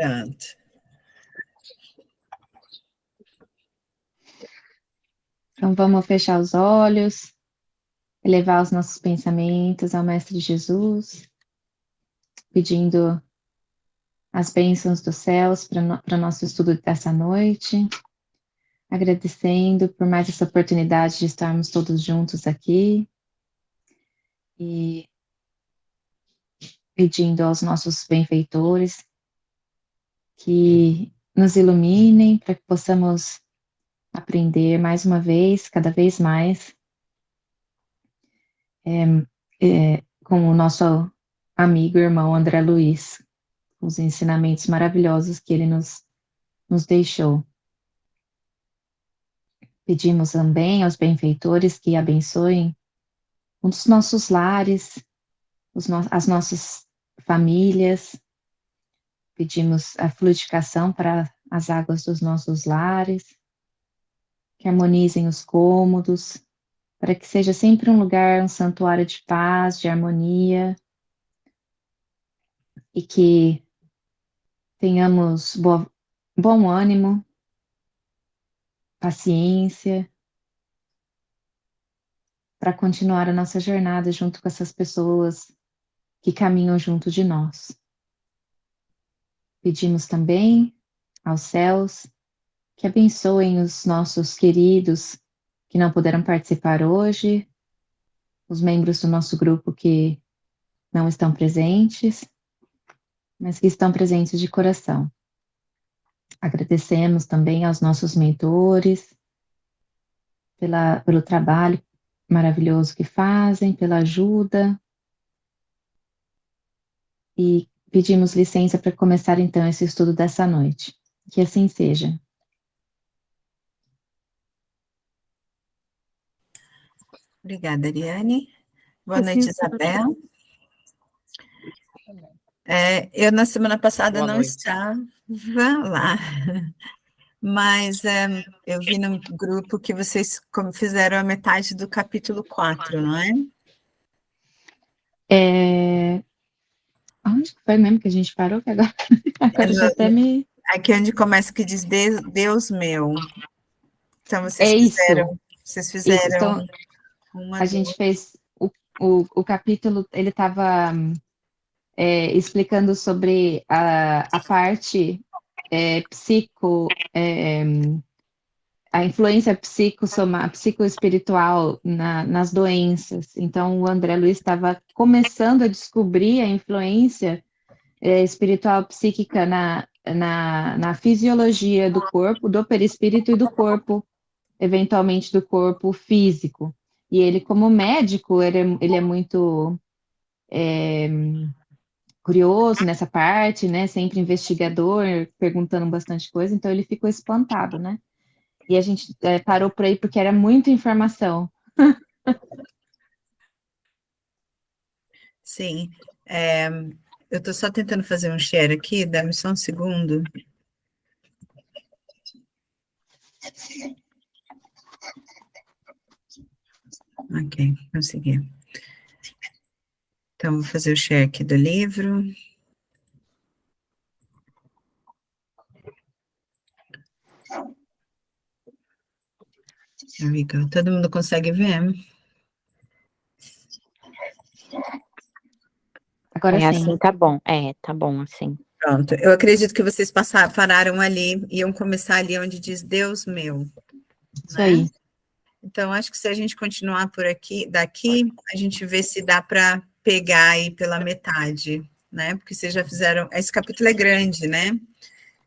Pronto. Então, vamos fechar os olhos, elevar os nossos pensamentos ao Mestre Jesus, pedindo as bênçãos dos céus para o nosso estudo dessa noite, agradecendo por mais essa oportunidade de estarmos todos juntos aqui e pedindo aos nossos benfeitores que nos iluminem para que possamos aprender mais uma vez, cada vez mais, com o nosso amigo e irmão André Luiz, os ensinamentos maravilhosos que ele nos deixou. Pedimos também aos benfeitores que abençoem os nossos lares, as nossas famílias. Pedimos a fluidificação para as águas dos nossos lares, que harmonizem os cômodos, para que seja sempre um lugar, um santuário de paz, de harmonia, e que tenhamos bom ânimo, paciência, para continuar a nossa jornada junto com essas pessoas que caminham junto de nós. Pedimos também aos céus que abençoem os nossos queridos que não puderam participar hoje, os membros do nosso grupo que não estão presentes, mas que estão presentes de coração. Agradecemos também aos nossos mentores pelo trabalho maravilhoso que fazem, pela ajuda, e pedimos licença para começar então esse estudo dessa noite. Que assim seja. Obrigada, Ariane. Boa noite, Isabel. Eu, na semana passada, não estava lá, mas eu vi no grupo que vocês fizeram a metade do capítulo 4, não é? Onde foi mesmo que a gente parou? Que agora já até me... Aqui onde começa que diz Deus meu. Então, vocês fizeram... Isso, então, a gente fez o capítulo, ele estava explicando sobre a parte a influência psicoespiritual nas doenças. Então, o André Luiz estava começando a descobrir a influência espiritual psíquica na fisiologia do corpo, do perispírito e do corpo, eventualmente do corpo físico. E ele, como médico, ele é muito curioso nessa parte, né? Sempre investigador, perguntando bastante coisa, então ele ficou espantado, né? E a gente parou por aí porque era muita informação. Sim. Eu estou só tentando fazer um share aqui, dá-me só um segundo. Ok, consegui. Então, vou fazer o share aqui do livro. Amiga, todo mundo consegue ver? Agora sim. Assim tá bom. Tá bom assim. Pronto, eu acredito que vocês pararam ali, iam começar ali onde diz Deus meu. Isso aí. Então, acho que se a gente continuar por aqui, daqui, a gente vê se dá para pegar aí pela metade, né? Porque vocês já fizeram. Esse capítulo é grande, né?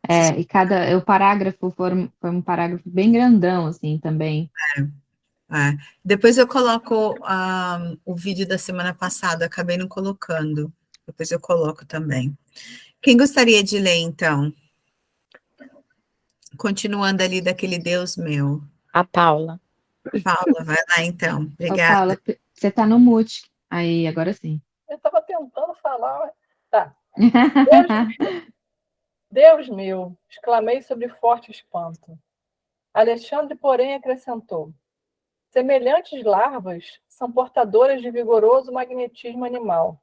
E o parágrafo foi um parágrafo bem grandão, assim, também. Depois eu coloco o vídeo da semana passada, acabei não colocando. Depois eu coloco também. Quem gostaria de ler, então? Continuando ali daquele Deus meu. A Paula. Paula, vai lá, então. Obrigada. Paula, você está no mute. Aí, agora sim. Eu estava tentando falar. Tá. Deus meu, exclamei sobre forte espanto. Alexandre, porém, acrescentou: semelhantes larvas são portadoras de vigoroso magnetismo animal.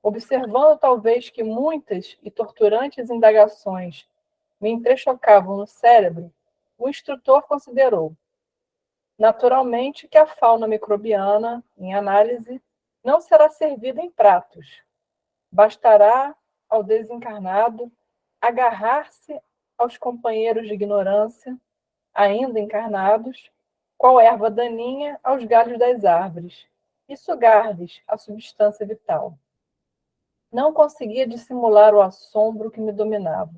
Observando talvez que muitas e torturantes indagações me entrechocavam no cérebro, o instrutor considerou, naturalmente, que a fauna microbiana, em análise, não será servida em pratos. Bastará ao desencarnado agarrar-se aos companheiros de ignorância, ainda encarnados, qual erva daninha aos galhos das árvores, e sugar-lhes a substância vital. Não conseguia dissimular o assombro que me dominava.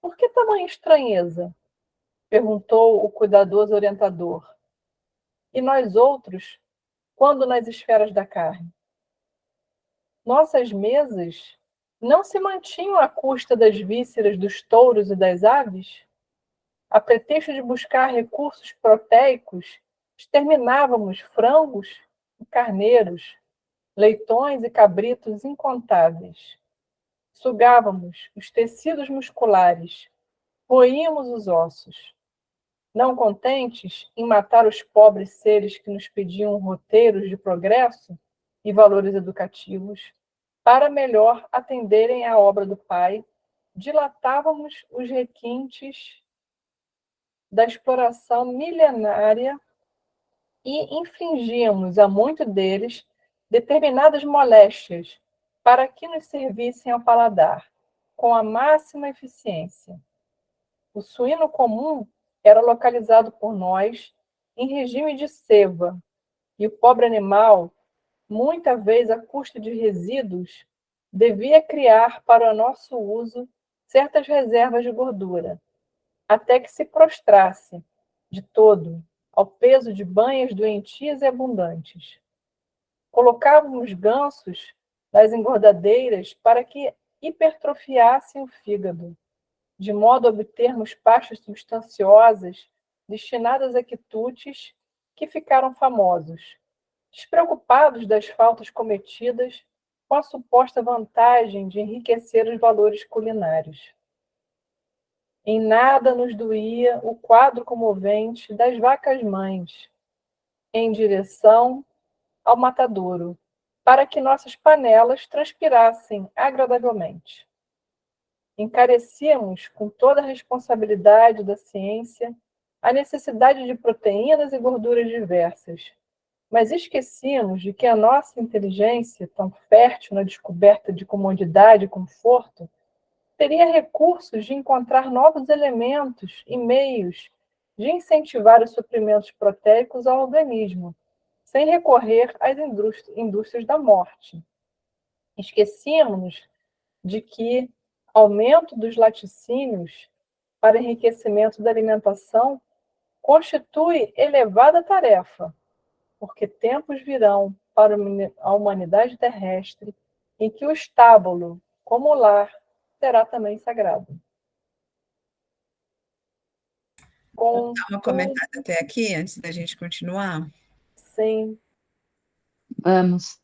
Por que tamanha estranheza? Perguntou o cuidadoso orientador. E nós outros, quando nas esferas da carne? Nossas mesas não se mantinham à custa das vísceras dos touros e das aves? A pretexto de buscar recursos proteicos, exterminávamos frangos e carneiros, leitões e cabritos incontáveis. Sugávamos os tecidos musculares, roíamos os ossos. Não contentes em matar os pobres seres que nos pediam roteiros de progresso e valores educativos, para melhor atenderem à obra do Pai, dilatávamos os requintes da exploração milenária e infligíamos a muitos deles determinadas moléstias para que nos servissem ao paladar, com a máxima eficiência. O suíno comum era localizado por nós em regime de ceva, e o pobre animal, muita vez à custa de resíduos, devia criar para o nosso uso certas reservas de gordura, até que se prostrasse, de todo, ao peso de banhas doentias e abundantes. Colocávamos gansos nas engordadeiras para que hipertrofiassem o fígado, de modo a obtermos pastas substanciosas destinadas a quitutes que ficaram famosos, despreocupados das faltas cometidas com a suposta vantagem de enriquecer os valores culinários. Em nada nos doía o quadro comovente das vacas-mães, em direção ao matadouro, para que nossas panelas transpirassem agradavelmente. Encarecíamos, com toda a responsabilidade da ciência, a necessidade de proteínas e gorduras diversas, mas esquecíamos de que a nossa inteligência, tão fértil na descoberta de comodidade e conforto, teria recursos de encontrar novos elementos e meios de incentivar os suprimentos proteicos ao organismo, sem recorrer às indústrias da morte. Esquecíamos de que aumento dos laticínios para enriquecimento da alimentação constitui elevada tarefa, porque tempos virão para a humanidade terrestre em que o estábulo, como lar, será também sagrado. Vamos dar uma comentada até aqui, antes da gente continuar? Sim. Vamos.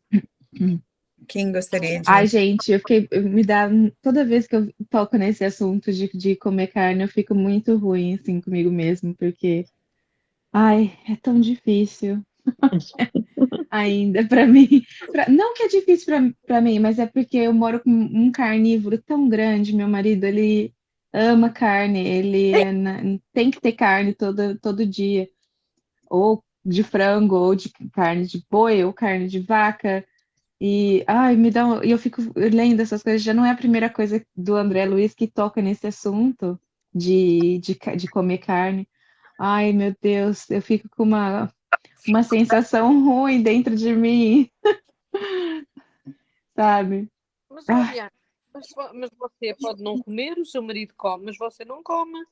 Quem gostaria de... Ai, gente, toda vez que eu toco nesse assunto de comer carne, eu fico muito ruim, assim, comigo mesmo, porque, ai, é tão difícil ainda para mim. Não que é difícil para mim, mas é porque eu moro com um carnívoro tão grande. Meu marido, ele ama carne, tem que ter carne todo dia, ou de frango, ou de carne de boi, ou carne de vaca. E ai, e eu fico lendo essas coisas. Já não é a primeira coisa do André Luiz que toca nesse assunto de comer carne. Ai, meu Deus, eu fico com uma sensação ruim dentro de mim, sabe? Mas, olha, mas você pode não comer, o seu marido come, mas você não come.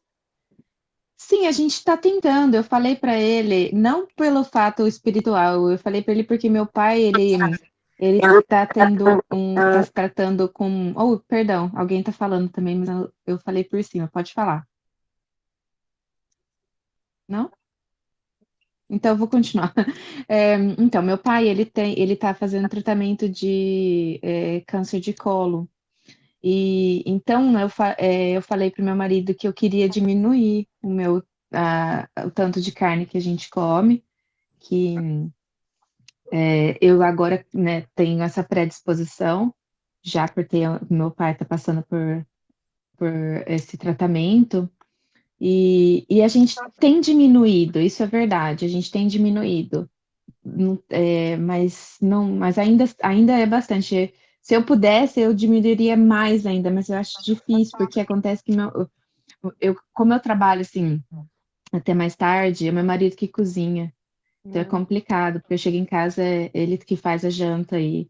Sim, a gente está tentando. Eu falei para ele, não pelo fato espiritual, eu falei para ele porque meu pai, ele está tá se tratando com. Oh, perdão, alguém está falando também, mas eu falei por cima, pode falar. Não? Então, eu vou continuar. Então, meu pai, ele tá fazendo tratamento de câncer de colo. E então eu falei para o meu marido que eu queria diminuir o tanto de carne que a gente come, que Eu agora, né, tenho essa predisposição, já porque meu pai está passando por esse tratamento, e a gente tem diminuído, isso é verdade, a gente tem diminuído, mas ainda é bastante. Se eu pudesse, eu diminuiria mais ainda, mas eu acho difícil, porque acontece que como eu trabalho assim até mais tarde, é meu marido que cozinha. Então é complicado, porque eu chego em casa, é ele que faz a janta e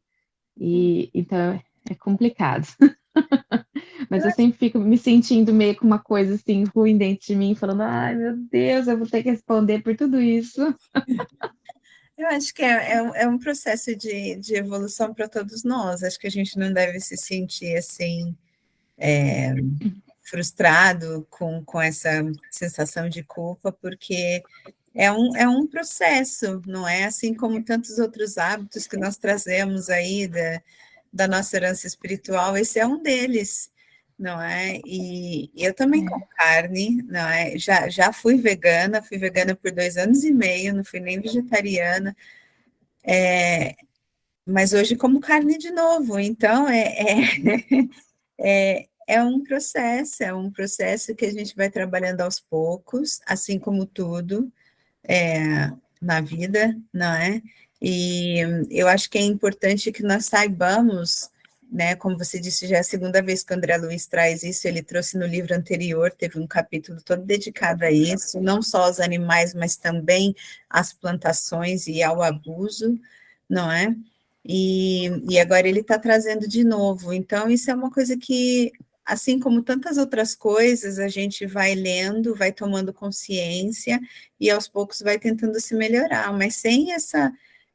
então é complicado. Mas eu sempre fico me sentindo meio com uma coisa assim ruim dentro de mim, falando, ai meu Deus, eu vou ter que responder por tudo isso. Eu acho que é um processo de evolução para todos nós. Acho que a gente não deve se sentir assim, frustrado com essa sensação de culpa, porque é um processo, não é? Assim como tantos outros hábitos que nós trazemos aí da nossa herança espiritual, esse é um deles, não é? E eu também como carne, não é? Já fui vegana por 2 anos e meio, não fui nem vegetariana, mas hoje como carne de novo, então é um processo que a gente vai trabalhando aos poucos, assim como tudo, na vida, não é? E eu acho que é importante que nós saibamos, né? Como você disse, já é a segunda vez que o André Luiz traz isso, ele trouxe no livro anterior, teve um capítulo todo dedicado a isso, não só aos animais, mas também às plantações e ao abuso, não é? E agora ele está trazendo de novo. Então, isso é uma coisa que, assim como tantas outras coisas, a gente vai lendo, vai tomando consciência e aos poucos vai tentando se melhorar, mas sem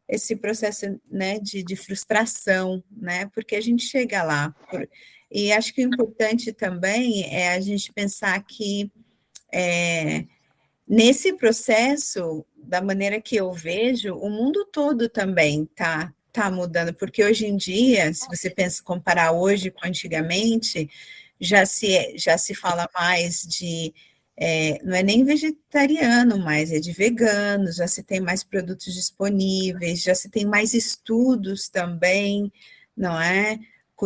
esse processo, né, de frustração, né, porque a gente chega lá. E acho que o importante também é a gente pensar que nesse processo, da maneira que eu vejo, o mundo todo também tá mudando, porque hoje em dia, se você pensa comparar hoje com antigamente, já se fala mais não é nem vegetariano mais, é de veganos, já se tem mais produtos disponíveis, já se tem mais estudos também, não é?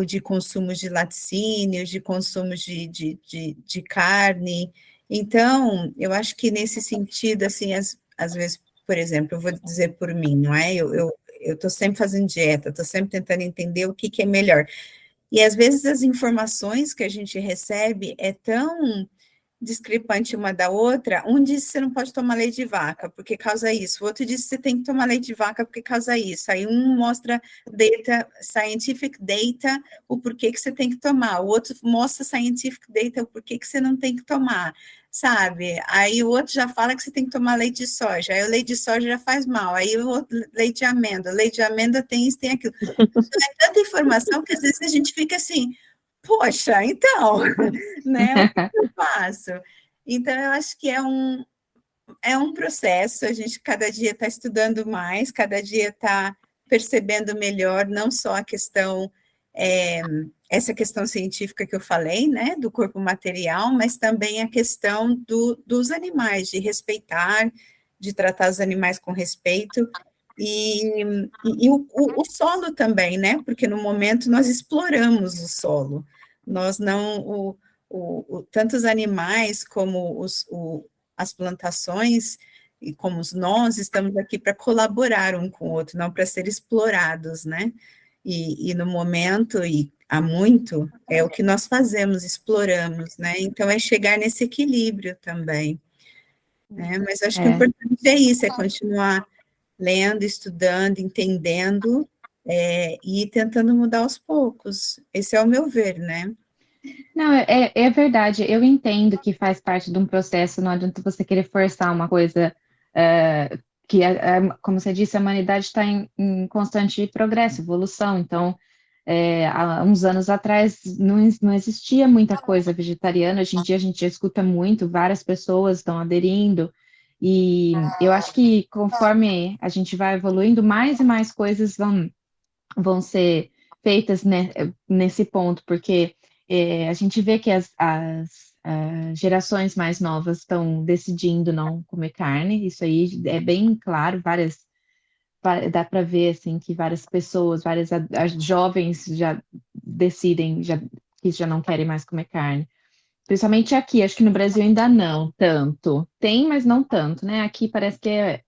De consumos de laticínios, de consumos de carne. Então, eu acho que nesse sentido, assim, às vezes, por exemplo, eu vou dizer por mim, não é? Eu estou sempre fazendo dieta, estou sempre tentando entender o que é melhor. E às vezes as informações que a gente recebe é tão discrepante uma da outra. Um diz que você não pode tomar leite de vaca porque causa isso, o outro diz que você tem que tomar leite de vaca porque causa isso. Aí um mostra data, scientific data, o porquê que você tem que tomar, o outro mostra scientific data, o porquê que você não tem que tomar, sabe? Aí o outro já fala que você tem que tomar leite de soja, aí o leite de soja já faz mal, aí o outro, leite de amêndoa tem isso, tem aquilo. É tanta informação que às vezes a gente fica assim, poxa, então, né, o que eu faço? Então, eu acho que é um processo, a gente cada dia está estudando mais, cada dia está percebendo melhor, não só a questão, essa questão científica que eu falei, né, do corpo material, mas também a questão dos animais, de respeitar, de tratar os animais com respeito, e o solo também, né? Porque no momento nós exploramos o solo. Nós não, tanto os animais como as plantações e como nós estamos aqui para colaborar um com o outro, não para ser explorados, né? E no momento, e há muito, é o que nós fazemos, exploramos, né? Então é chegar nesse equilíbrio também, né? Mas acho que o importante é isso, é continuar lendo, estudando, entendendo, e tentando mudar aos poucos. Esse é o meu ver, né? Não, é verdade. Eu entendo que faz parte de um processo, não adianta você querer forçar uma coisa que, como você disse, a humanidade está em constante progresso, evolução. Então, há uns anos atrás não existia muita coisa vegetariana. Hoje em dia a gente já escuta muito, várias pessoas estão aderindo. E eu acho que conforme a gente vai evoluindo, mais e mais coisas vão ser feitas, né, nesse ponto, porque a gente vê que as gerações mais novas estão decidindo não comer carne, isso aí é bem claro, dá para ver assim que várias pessoas, as jovens já decidem que já não querem mais comer carne. Principalmente aqui, acho que no Brasil ainda não tanto. Tem, mas não tanto, né? Aqui parece que é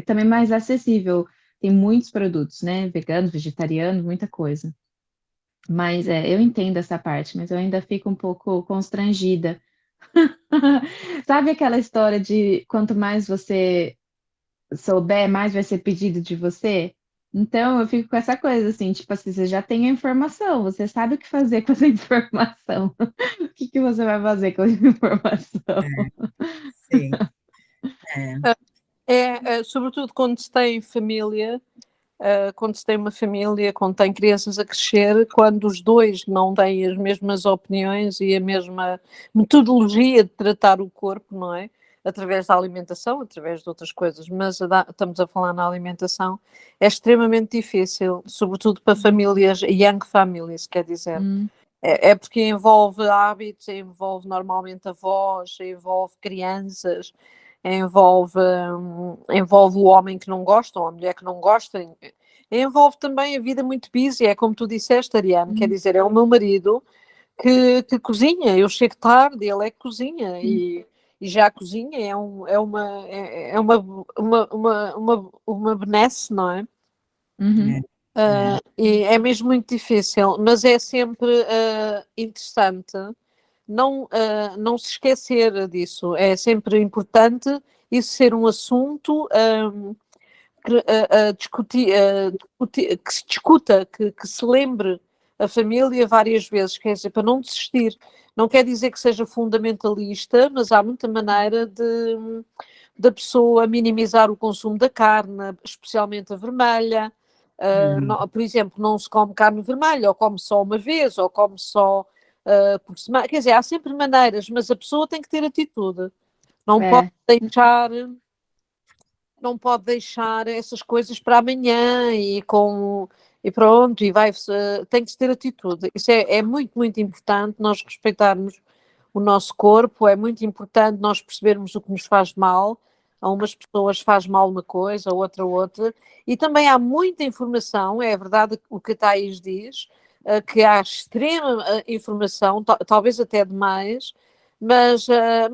também mais acessível. Tem muitos produtos, né? Veganos, vegetarianos, muita coisa. Mas eu entendo essa parte, mas eu ainda fico um pouco constrangida. Sabe aquela história de quanto mais você souber, mais vai ser pedido de você? Então eu fico com essa coisa assim, tipo assim, você já tem a informação, você sabe o que fazer com essa informação. O que que você vai fazer com essa informação? Sim. É. Sobretudo quando se tem família, quando se tem uma família, quando tem crianças a crescer, quando os dois não têm as mesmas opiniões e a mesma metodologia de tratar o corpo, não é? Através da alimentação, através de outras coisas, mas estamos a falar na alimentação, é extremamente difícil, sobretudo para famílias, young families, quer dizer. É porque envolve hábitos, envolve normalmente avós, envolve crianças, envolve o homem que não gosta ou a mulher que não gosta, envolve também a vida muito busy, é como tu disseste, Ariane, quer dizer, é o meu marido que cozinha, eu chego tarde, ele é que cozinha e já cozinha, uma benesse, não é? Uhum. E é mesmo muito difícil, mas é sempre interessante não se esquecer disso. É sempre importante isso ser um assunto que se discuta, que se lembre a família várias vezes, quer dizer, para não desistir. Não quer dizer que seja fundamentalista, mas há muita maneira da pessoa minimizar o consumo da carne, especialmente a vermelha. Por exemplo, não se come carne vermelha, ou come só uma vez, ou come só por semana. Quer dizer, há sempre maneiras, mas a pessoa tem que ter atitude. Não pode deixar, não pode deixar essas coisas para amanhã e pronto, tem que ter atitude. Isso é muito, muito importante nós respeitarmos o nosso corpo, é muito importante nós percebermos o que nos faz mal. A umas pessoas faz mal uma coisa, a outra, e também há muita informação, é verdade o que a Thaís diz, que há extrema informação, talvez até demais, mas a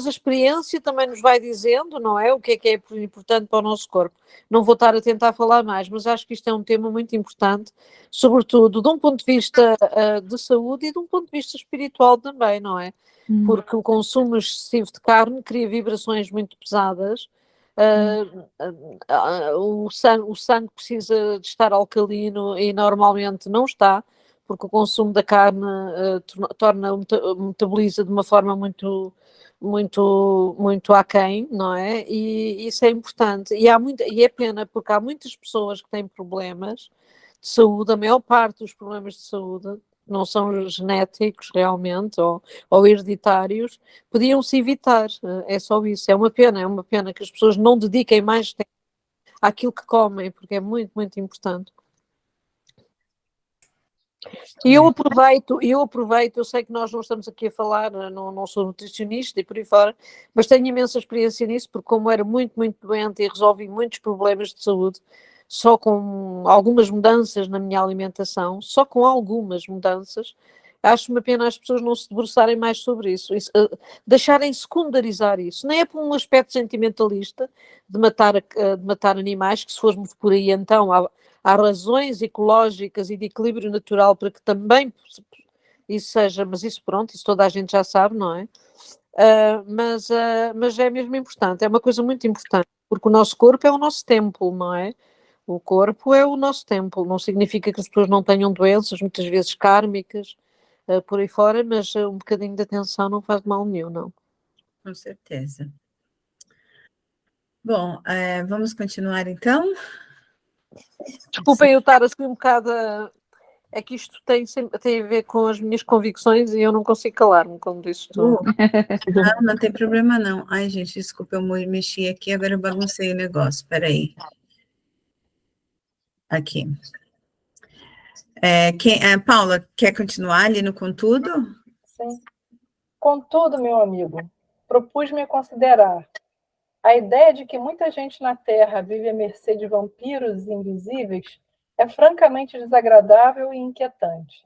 experiência também nos vai dizendo, não é? O que é importante para o nosso corpo. Não vou estar a tentar falar mais, mas acho que isto é um tema muito importante, sobretudo de um ponto de vista de saúde e de um ponto de vista espiritual também, não é? Porque o consumo excessivo de carne cria vibrações muito pesadas. O sangue precisa de estar alcalino e normalmente não está, porque o consumo da carne metaboliza de uma forma muito, muito, muito aquém, não é? E isso é importante. E é pena, porque há muitas pessoas que têm problemas de saúde, a maior parte dos problemas de saúde não são genéticos realmente ou hereditários, podiam-se evitar. É só isso. É uma pena que as pessoas não dediquem mais tempo àquilo que comem, porque é muito, muito importante. E eu aproveito, eu sei que nós não estamos aqui a falar, não sou nutricionista e por aí fora, mas tenho imensa experiência nisso, porque como era muito, muito doente e resolvi muitos problemas de saúde, só com algumas mudanças na minha alimentação, só com algumas mudanças, acho uma pena as pessoas não se debruçarem mais sobre isso, deixarem secundarizar isso. Nem é por um aspecto sentimentalista de matar animais, que se formos por aí então há razões ecológicas e de equilíbrio natural para que também isso seja, mas isso pronto, isso toda a gente já sabe, não é? Mas é mesmo importante, é uma coisa muito importante, porque o nosso corpo é o nosso templo, não é? O corpo é o nosso templo, não significa que as pessoas não tenham doenças, muitas vezes kármicas, por aí fora, mas um bocadinho de atenção não faz mal nenhum, não. Com certeza. Bom, vamos continuar então? Desculpem eu estar assim um bocado. É que isto tem a ver com as minhas convicções e eu não consigo calar-me quando isso estou. Não tem problema não. Ai, gente, desculpa, eu mexi aqui, agora eu baguncei o negócio, espera aí. Aqui. Paula, quer continuar ali no Contudo? Sim. Contudo, meu amigo, propus-me a considerar A ideia de que muita gente na Terra vive à mercê de vampiros invisíveis é francamente desagradável e inquietante.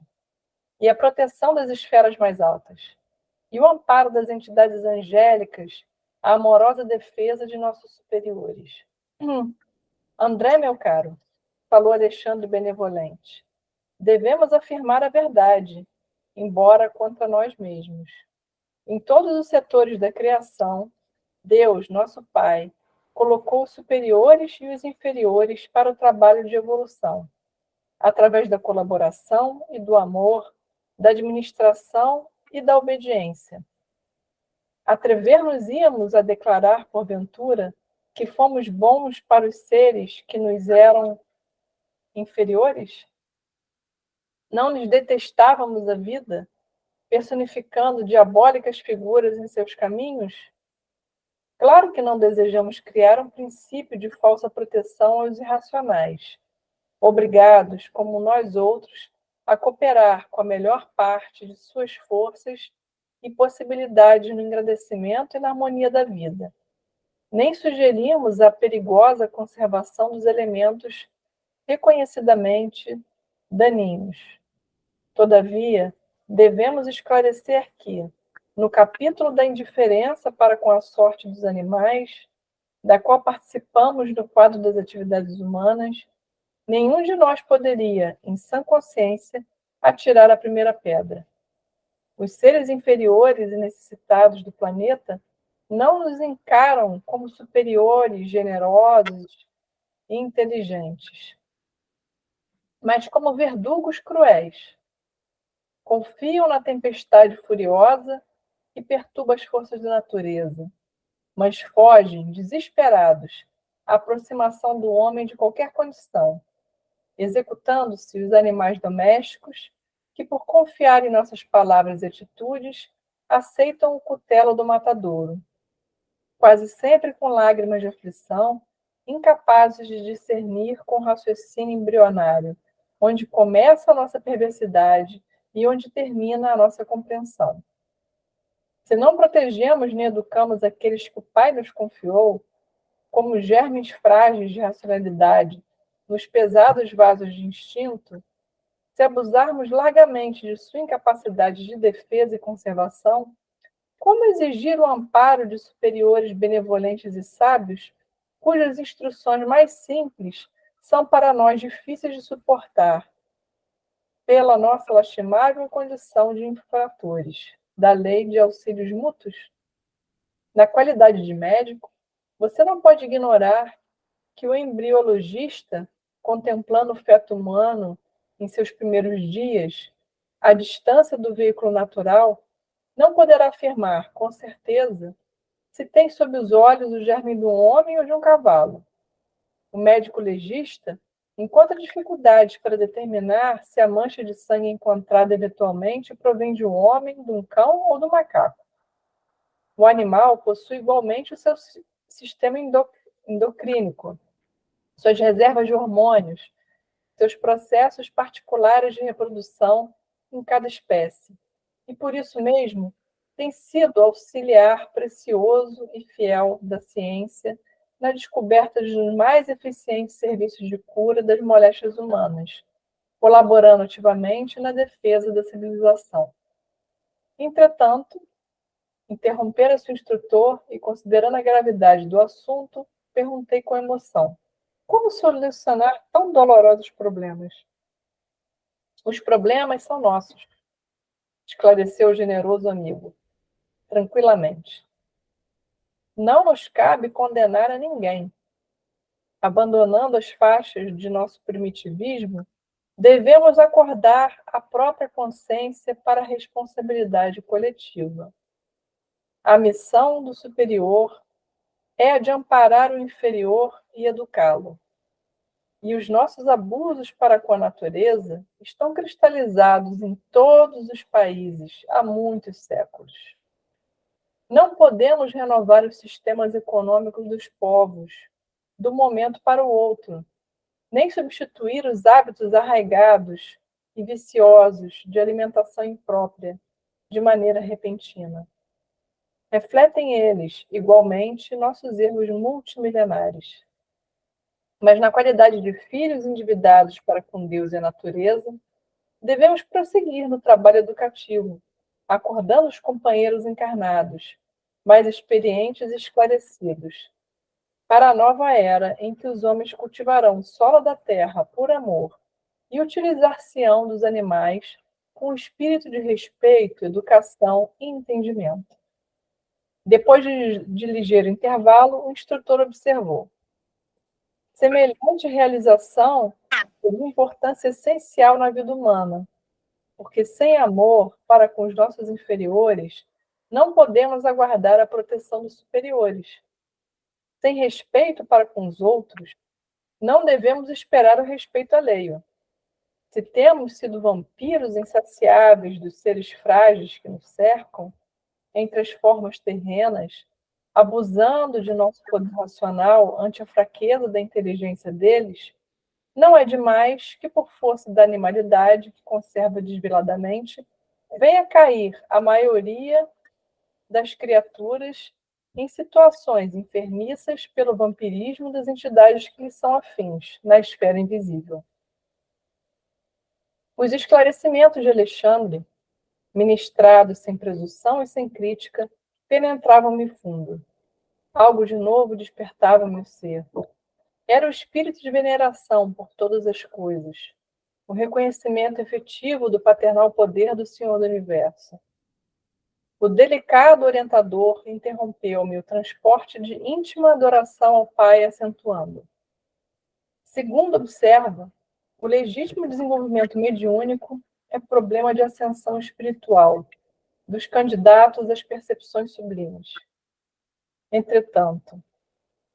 E a proteção das esferas mais altas, e o amparo das entidades angélicas, a amorosa defesa de nossos superiores. André, meu caro, falou Alexandre benevolente, devemos afirmar a verdade, embora contra nós mesmos. Em todos os setores da criação, Deus, nosso Pai, colocou os superiores e os inferiores para o trabalho de evolução, através da colaboração e do amor, da administração e da obediência. Atrever-nos-íamos a declarar, porventura, que fomos bons para os seres que nos eram inferiores? Não lhes detestávamos a vida, personificando diabólicas figuras em seus caminhos? Claro que não desejamos criar um princípio de falsa proteção aos irracionais, obrigados, como nós outros, a cooperar com a melhor parte de suas forças e possibilidades no engrandecimento e na harmonia da vida. Nem sugerimos a perigosa conservação dos elementos reconhecidamente daninhos. Todavia, devemos esclarecer que, no capítulo da indiferença para com a sorte dos animais, da qual participamos no quadro das atividades humanas, nenhum de nós poderia, em sã consciência, atirar a primeira pedra. Os seres inferiores e necessitados do planeta não nos encaram como superiores, generosos e inteligentes, mas como verdugos cruéis. Confiam na tempestade furiosa que perturba as forças da natureza, mas fogem, desesperados, à aproximação do homem de qualquer condição, executando-se os animais domésticos que, por confiar em nossas palavras e atitudes, aceitam o cutelo do matadouro, quase sempre com lágrimas de aflição, incapazes de discernir com raciocínio embrionário onde começa a nossa perversidade e onde termina a nossa compreensão. Se não protegemos nem educamos aqueles que o Pai nos confiou, como germes frágeis de racionalidade nos pesados vasos de instinto, se abusarmos largamente de sua incapacidade de defesa e conservação, como exigir o amparo de superiores benevolentes e sábios, cujas instruções mais simples são para nós difíceis de suportar, pela nossa lastimável condição de infratores da lei de auxílios mútuos? Na qualidade de médico, você não pode ignorar que o embriologista, contemplando o feto humano em seus primeiros dias, à distância do veículo natural, não poderá afirmar, com certeza, se tem sob os olhos o germe de um homem ou de um cavalo. O médico legista encontra dificuldades para determinar se a mancha de sangue encontrada eventualmente provém de um homem, de um cão ou do macaco. O animal possui igualmente o seu sistema endocrínico, suas reservas de hormônios, seus processos particulares de reprodução em cada espécie, e por isso mesmo tem sido auxiliar precioso e fiel da ciência na descoberta dos mais eficientes serviços de cura das moléstias humanas, colaborando ativamente na defesa da civilização. Entretanto, interromper a seu instrutor e, considerando a gravidade do assunto, perguntei com emoção: como solucionar tão dolorosos problemas? Os problemas são nossos, esclareceu o generoso amigo, tranquilamente. Não nos cabe condenar a ninguém. Abandonando as faixas de nosso primitivismo, devemos acordar a própria consciência para a responsabilidade coletiva. A missão do superior é a de amparar o inferior e educá-lo. E os nossos abusos para com a natureza estão cristalizados em todos os países há muitos séculos. Não podemos renovar os sistemas econômicos dos povos do momento para o outro, nem substituir os hábitos arraigados e viciosos de alimentação imprópria de maneira repentina. refletem eles, igualmente, nossos erros multimilenares. Mas na qualidade de filhos endividados para com Deus e a natureza, devemos prosseguir no trabalho educativo, acordando os companheiros encarnados, mais experientes e esclarecidos, para a nova era em que os homens cultivarão o solo da terra por amor e utilizar-se-ão dos animais com espírito de respeito, educação e entendimento. Depois de ligeiro intervalo, o instrutor observou: semelhante realização é de importância essencial na vida humana, porque sem amor para com os nossos inferiores, não podemos aguardar a proteção dos superiores. Sem respeito para com os outros, não devemos esperar o respeito alheio. Se temos sido vampiros insaciáveis dos seres frágeis que nos cercam, entre as formas terrenas, abusando de nosso poder racional ante a fraqueza da inteligência deles, não é demais que, por força da animalidade que conserva desveladamente, venha cair a maioria das criaturas em situações enfermiças pelo vampirismo das entidades que lhes são afins, na esfera invisível. Os esclarecimentos de Alexandre, ministrados sem presunção e sem crítica, penetravam-me fundo. Algo de novo despertava meu ser. Era o espírito de veneração por todas as coisas, o reconhecimento efetivo do paternal poder do Senhor do Universo. O delicado orientador interrompeu-me o transporte de íntima adoração ao Pai, acentuando: segundo observa, o legítimo desenvolvimento mediúnico é problema de ascensão espiritual dos candidatos às percepções sublimes. Entretanto,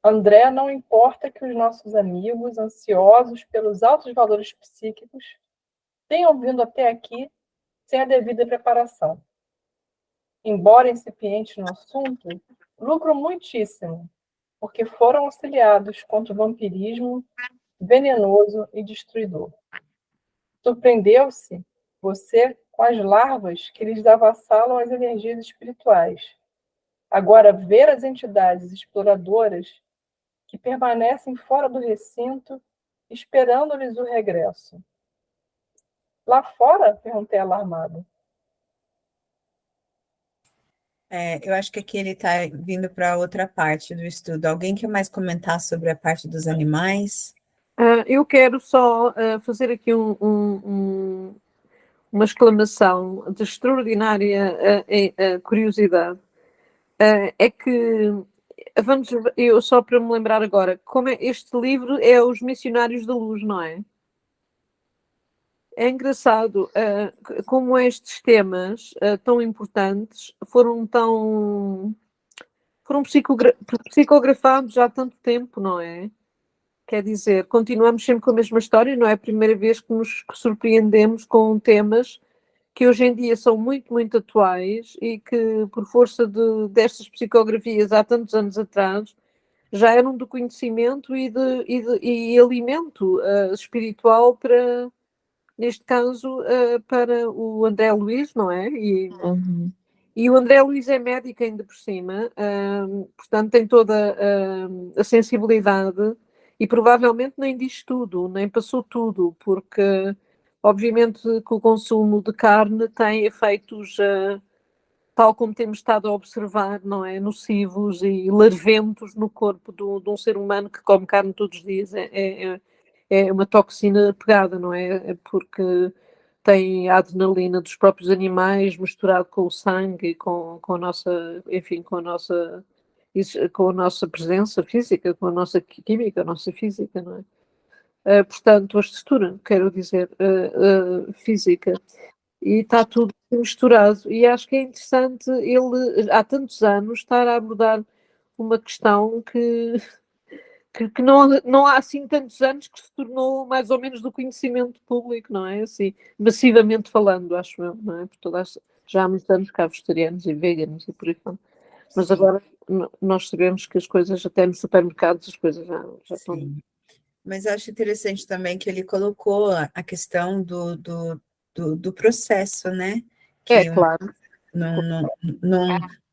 André não importa que os nossos amigos, ansiosos pelos altos valores psíquicos, tenham vindo até aqui sem a devida preparação. Embora incipiente no assunto, lucram muitíssimo, porque foram auxiliados contra o vampirismo venenoso e destruidor. Surpreendeu-se você com as larvas que lhes avassalam as energias espirituais. Agora, ver as entidades exploradoras que permanecem fora do recinto, esperando-lhes o regresso. Lá fora? Perguntei alarmado. Eu acho que aqui ele está vindo para outra parte do estudo. Alguém quer mais comentar sobre a parte dos animais? Eu quero só fazer aqui uma exclamação de extraordinária curiosidade. É que, eu só para me lembrar agora, como este livro é Os Missionários da Luz, não é? É engraçado como estes temas tão importantes foram psicografados há tanto tempo, não é? Quer dizer, continuamos sempre com a mesma história, não é a primeira vez que nos surpreendemos com temas que hoje em dia são muito, muito atuais e que, por força destas psicografias há tantos anos atrás, já eram do conhecimento e alimento espiritual para, neste caso, para o André Luiz, não é? E o André Luiz é médico ainda por cima, portanto tem toda a sensibilidade e provavelmente nem diz tudo, nem passou tudo, porque obviamente que o consumo de carne tem efeitos, tal como temos estado a observar, não é? Nocivos e larventos no corpo de um ser humano que come carne todos os dias. É uma toxina pegada, não é? Porque tem a adrenalina dos próprios animais misturado com o sangue e com a nossa, enfim, com a nossa presença física, com a nossa química, a nossa física, não é? Portanto, a estrutura, quero dizer, física, e está tudo misturado. E acho que é interessante ele, há tantos anos, estar a abordar uma questão que não há assim tantos anos que se tornou mais ou menos do conhecimento público, não é? Assim, massivamente falando, acho eu, não é? Porque já há muitos anos que há vegetarianos e veganos e por aí fora. Mas agora nós sabemos que as coisas, até nos supermercados, as coisas já estão. Mas acho interessante também que ele colocou a questão do processo, né? É, claro.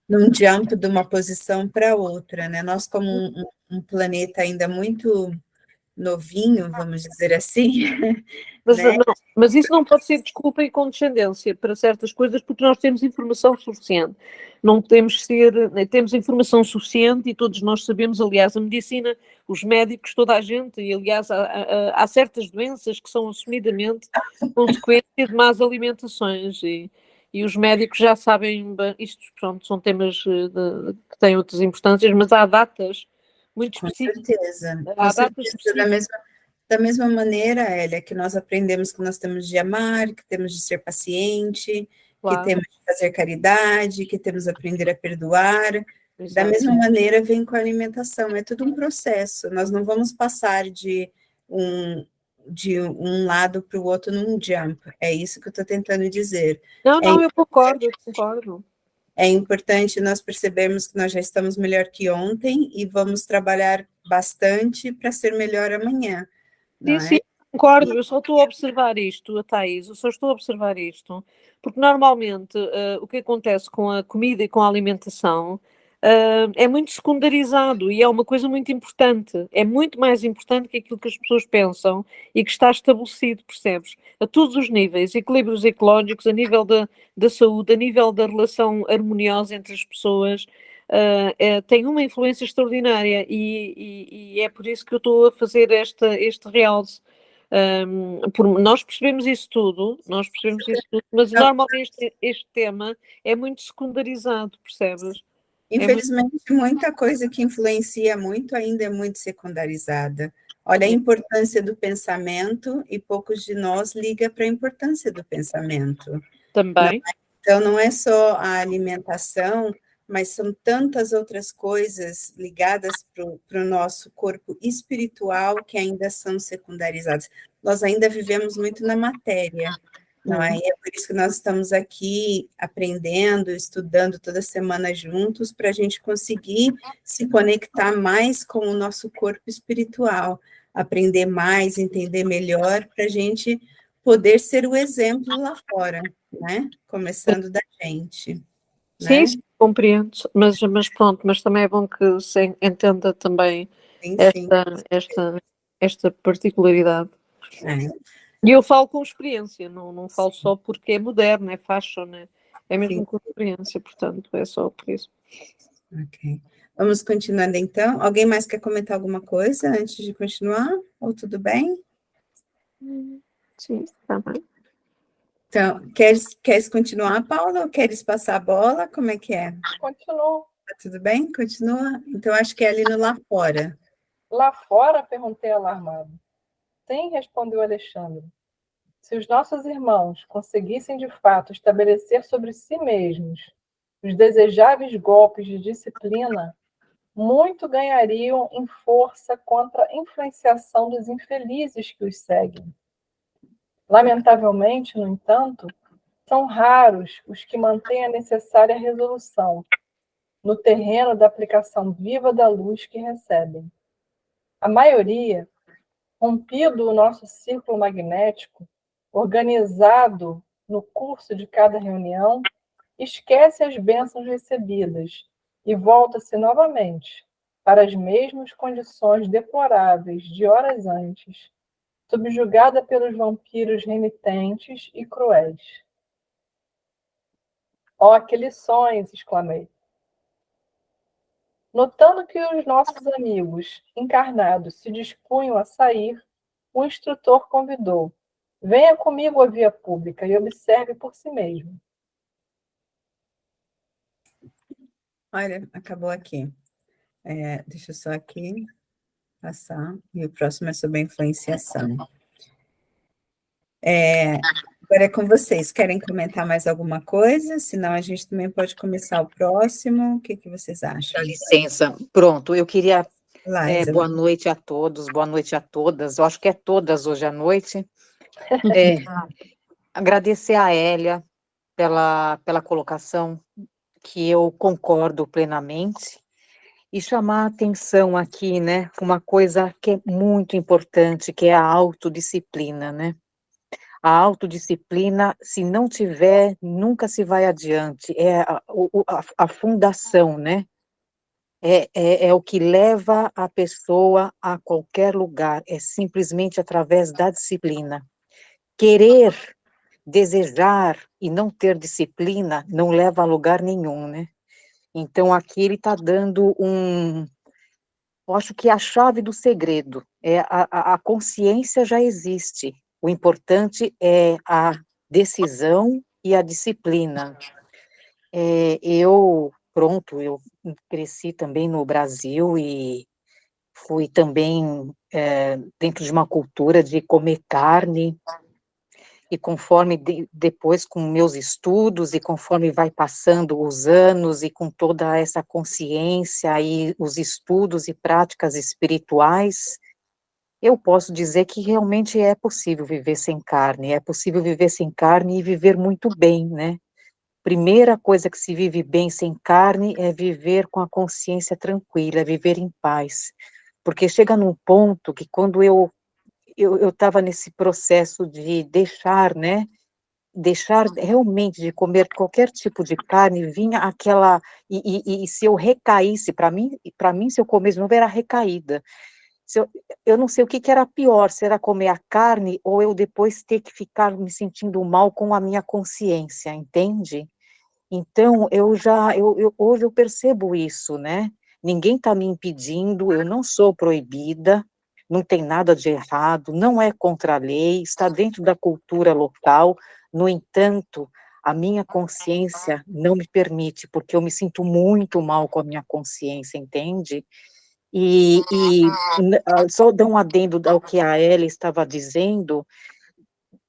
num jump de uma posição para outra, né? Nós, como um planeta ainda muito novinho, vamos dizer assim, Mas, né? não, mas isso não pode ser desculpa e condescendência para certas coisas, porque nós temos informação suficiente. Não podemos ser, temos informação suficiente e todos nós sabemos, aliás, a medicina, os médicos, toda a gente, e aliás, há certas doenças que são assumidamente consequência de más alimentações e os médicos já sabem, isto pronto, são temas que têm outras importâncias, mas há datas muito Com específicas. certeza, com Há datas certeza. específicas. Da mesma maneira, Hélia, que nós aprendemos que nós temos de amar, que temos de ser paciente, que Claro, temos de fazer caridade, que temos de aprender a perdoar. Da exato. mesma maneira vem com a alimentação, é tudo um processo. Nós não vamos passar de um lado para o outro num jump. É isso que eu estou tentando dizer. Não, eu concordo. É importante nós percebermos que nós já estamos melhor que ontem e vamos trabalhar bastante para ser melhor amanhã, não Sim, é? concordo, eu só estou a observar isto, a Thaís, eu só estou a observar isto, porque normalmente o que acontece com a comida e com a alimentação é muito secundarizado e é uma coisa muito importante, é muito mais importante que aquilo que as pessoas pensam e que está estabelecido, percebes? A todos os níveis, equilíbrios ecológicos, a nível da saúde, a nível da relação harmoniosa entre as pessoas, tem uma influência extraordinária e é por isso que eu estou a fazer este realce. Nós percebemos isso tudo, mas normalmente este tema é muito secundarizado, percebes? Infelizmente, muita coisa que influencia muito ainda é muito secundarizada. Olha a importância do pensamento e poucos de nós ligam para a importância do pensamento. Também. Então, não é só a alimentação, mas são tantas outras coisas ligadas para o nosso corpo espiritual que ainda são secundarizadas. Nós ainda vivemos muito na matéria, não é? E é por isso que nós estamos aqui aprendendo, estudando toda semana juntos, para a gente conseguir se conectar mais com o nosso corpo espiritual, aprender mais, entender melhor, para a gente poder ser o exemplo lá fora, né? Começando da gente. Né? Sim, compreendo, mas pronto, mas também é bom que se entenda também Sim, esta particularidade. E eu falo com experiência, não falo só porque é moderno, é fashion, é mesmo com experiência, portanto, é só por isso. Ok. Vamos continuando então. Alguém mais quer comentar alguma coisa antes de continuar? Ou tudo bem? Sim, está bem. Então, queres continuar, Paula, ou queres passar a bola? Como é que é? Continuo. Tá tudo bem? Continua? Então, acho que é ali no Lá Fora. Lá fora? Perguntei alarmado. Sim, respondeu Alexandre. Se os nossos irmãos conseguissem de fato estabelecer sobre si mesmos os desejáveis golpes de disciplina, muito ganhariam em força contra a influenciação dos infelizes que os seguem. Lamentavelmente, no entanto, são raros os que mantêm a necessária resolução no terreno da aplicação viva da luz que recebem. A maioria, rompido o nosso círculo magnético, organizado no curso de cada reunião, esquece as bênçãos recebidas e volta-se novamente para as mesmas condições deploráveis de horas antes, subjugada pelos vampiros renitentes e cruéis. Oh, que lições! Exclamei. Notando que os nossos amigos encarnados se dispunham a sair, o instrutor convidou: venha comigo à via pública e observe por si mesmo. Olha, acabou aqui. Deixa eu só aqui passar. E o próximo é sobre a influenciação. Agora é com vocês. Querem comentar mais alguma coisa? Senão a gente também pode começar o próximo. O que vocês acham? Dá licença. Pronto, eu queria... Laísa. Boa noite a todos, boa noite a todas. Eu acho que é todas hoje à noite. Agradecer a Hélia pela colocação, que eu concordo plenamente, e chamar a atenção aqui, né, uma coisa que é muito importante, que é a autodisciplina, né? A autodisciplina, se não tiver, nunca se vai adiante. É a fundação, né? É o que leva a pessoa a qualquer lugar. É simplesmente através da disciplina. Querer, desejar e não ter disciplina não leva a lugar nenhum, né? Então, aqui ele está dando eu acho que a chave do segredo é a consciência já existe. O importante é a decisão e a disciplina. Eu cresci também no Brasil e fui também dentro de uma cultura de comer carne, e conforme depois com meus estudos e conforme vai passando os anos e com toda essa consciência e os estudos e práticas espirituais, eu posso dizer que realmente é possível viver sem carne, é possível viver sem carne e viver muito bem, né? Primeira coisa que se vive bem sem carne é viver com a consciência tranquila, é viver em paz, porque chega num ponto que quando eu estava nesse processo de deixar, né, deixar realmente de comer qualquer tipo de carne, vinha aquela, e se eu recaísse, para mim, se eu comesse de novo, era recaída. Se eu não sei o que que era pior, se era comer a carne, ou eu depois ter que ficar me sentindo mal com a minha consciência, entende? Então, hoje eu percebo isso, né? Ninguém está me impedindo, eu não sou proibida, não tem nada de errado, não é contra a lei, está dentro da cultura local. No entanto, a minha consciência não me permite, porque eu me sinto muito mal com a minha consciência, entende? Só dar um adendo ao que a Ellie estava dizendo,